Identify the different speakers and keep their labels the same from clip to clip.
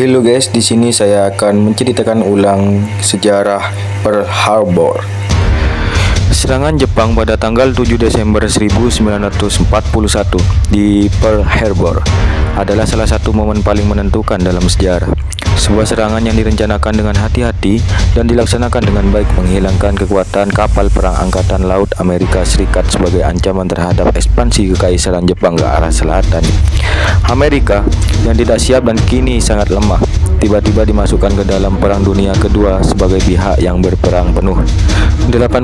Speaker 1: Hello guys, di sini saya akan menceritakan ulang sejarah Pearl Harbor. Serangan Jepang pada tanggal 7 Desember 1941 di Pearl Harbor adalah salah satu momen paling menentukan dalam sejarah. Sebuah serangan yang direncanakan dengan hati-hati dan dilaksanakan dengan baik menghilangkan kekuatan kapal perang Angkatan Laut Amerika Serikat sebagai ancaman terhadap ekspansi kekaisaran Jepang ke arah selatan. Amerika yang tidak siap dan kini sangat lemah tiba-tiba dimasukkan ke dalam Perang Dunia Kedua sebagai pihak yang berperang penuh. 18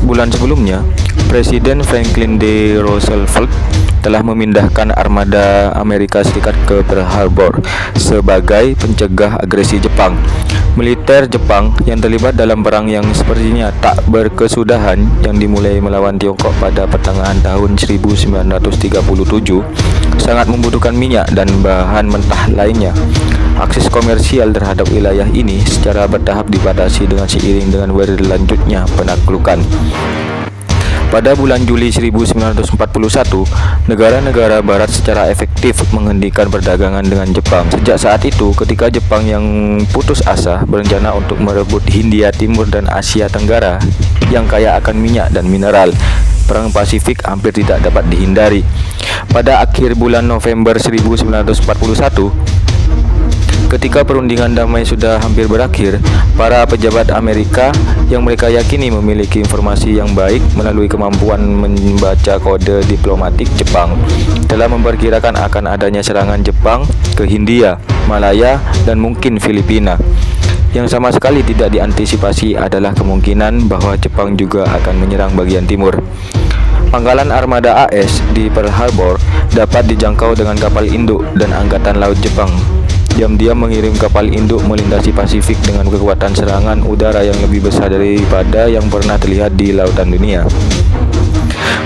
Speaker 1: bulan sebelumnya, Presiden Franklin D. Roosevelt telah memindahkan armada Amerika Serikat ke Pearl Harbor sebagai pencegah agresi Jepang. Militer Jepang yang terlibat dalam perang yang sepertinya tak berkesudahan yang dimulai melawan Tiongkok pada pertengahan tahun 1937 sangat membutuhkan minyak dan bahan mentah lainnya. Akses komersial terhadap wilayah ini secara bertahap dibatasi dengan seiring dengan berlanjutnya penaklukan. Pada bulan Juli 1941, negara-negara barat secara efektif menghentikan perdagangan dengan Jepang. Sejak saat itu, ketika Jepang yang putus asa berencana untuk merebut Hindia Timur dan Asia Tenggara yang kaya akan minyak dan mineral, Perang Pasifik hampir tidak dapat dihindari. Pada akhir bulan November 1941, ketika perundingan damai sudah hampir berakhir, para pejabat Amerika yang mereka yakini memiliki informasi yang baik melalui kemampuan membaca kode diplomatik Jepang telah memperkirakan akan adanya serangan Jepang ke Hindia, Malaya, dan mungkin Filipina. Yang sama sekali tidak diantisipasi adalah kemungkinan bahwa Jepang juga akan menyerang bagian timur. Pangkalan armada AS di Pearl Harbor dapat dijangkau dengan kapal induk dan Angkatan Laut Jepang diam-diam mengirim kapal induk melintasi Pasifik dengan kekuatan serangan udara yang lebih besar daripada yang pernah terlihat di lautan dunia.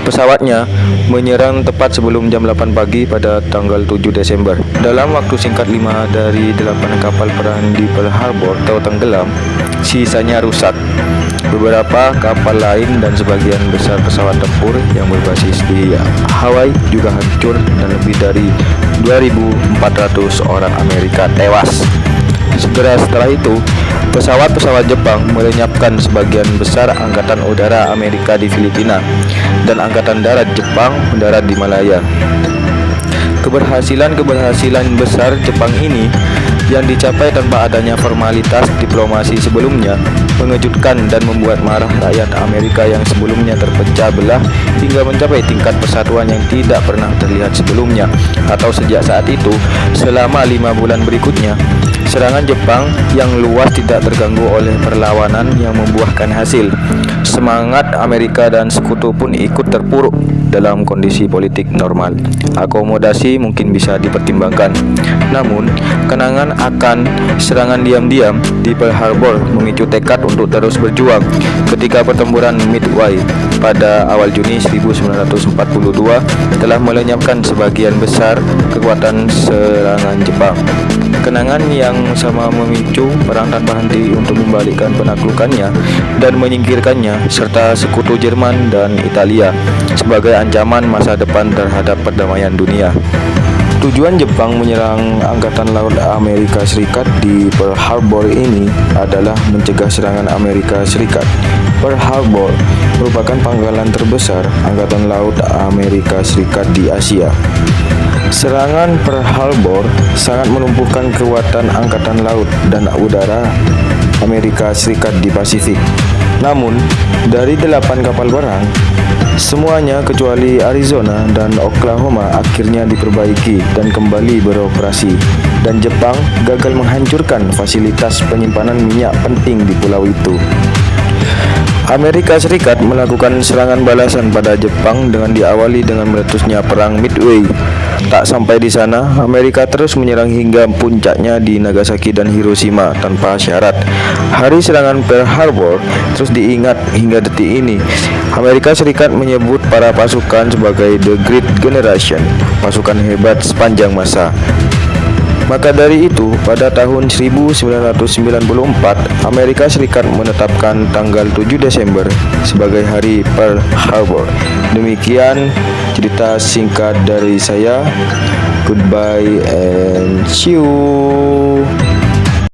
Speaker 1: Pesawatnya menyerang tepat sebelum jam 8 pagi pada tanggal 7 Desember. Dalam waktu singkat 5 dari 8 kapal perang di Pearl Harbor tenggelam, sisanya rusak. Beberapa kapal lain dan sebagian besar pesawat tempur yang berbasis di Hawaii juga hancur dan lebih dari 2.400 orang Amerika tewas. Segera setelah itu, pesawat-pesawat Jepang melenyapkan sebagian besar Angkatan Udara Amerika di Filipina dan Angkatan Darat Jepang mendarat di Malaya. Keberhasilan besar Jepang ini yang dicapai tanpa adanya formalitas diplomasi sebelumnya mengejutkan dan membuat marah rakyat Amerika yang sebelumnya terpecah belah hingga mencapai tingkat persatuan yang tidak pernah terlihat sebelumnya. Atau sejak saat itu, selama 5 bulan berikutnya, serangan Jepang yang luas tidak terganggu oleh perlawanan yang membuahkan hasil. Semangat Amerika dan sekutu pun ikut terpuruk dalam kondisi politik normal. Akomodasi mungkin bisa dipertimbangkan. Namun, kenangan akan serangan diam-diam di Pearl Harbor memicu tekad untuk terus berjuang. Ketika pertempuran Midway pada awal Juni 1942 telah melenyapkan sebagian besar kekuatan serangan Jepang. Kenangan yang sama memicu perang tanpa henti untuk membalikkan penaklukannya dan menyingkirkannya serta sekutu Jerman dan Italia sebagai ancaman masa depan terhadap perdamaian dunia. Tujuan Jepang menyerang Angkatan Laut Amerika Serikat di Pearl Harbor ini adalah mencegah serangan Amerika Serikat. Pearl Harbor merupakan pangkalan terbesar Angkatan Laut Amerika Serikat di Asia. Serangan Pearl Harbor sangat melumpuhkan kekuatan Angkatan Laut dan Udara Amerika Serikat di Pasifik. Namun, dari 8 kapal perang, semuanya kecuali Arizona dan Oklahoma akhirnya diperbaiki dan kembali beroperasi, dan Jepang gagal menghancurkan fasilitas penyimpanan minyak penting di pulau itu. Amerika Serikat melakukan serangan balasan pada Jepang dengan diawali dengan meletusnya Perang Midway. Tak sampai di sana, Amerika terus menyerang hingga puncaknya di Nagasaki dan Hiroshima tanpa syarat. Hari serangan Pearl Harbor terus diingat hingga detik ini. Amerika Serikat menyebut para pasukan sebagai The Great Generation, pasukan hebat sepanjang masa. Maka dari itu, pada tahun 1994, Amerika Serikat menetapkan tanggal 7 Desember sebagai Hari Pearl Harbor. Demikian cerita singkat dari saya. Goodbye and see you.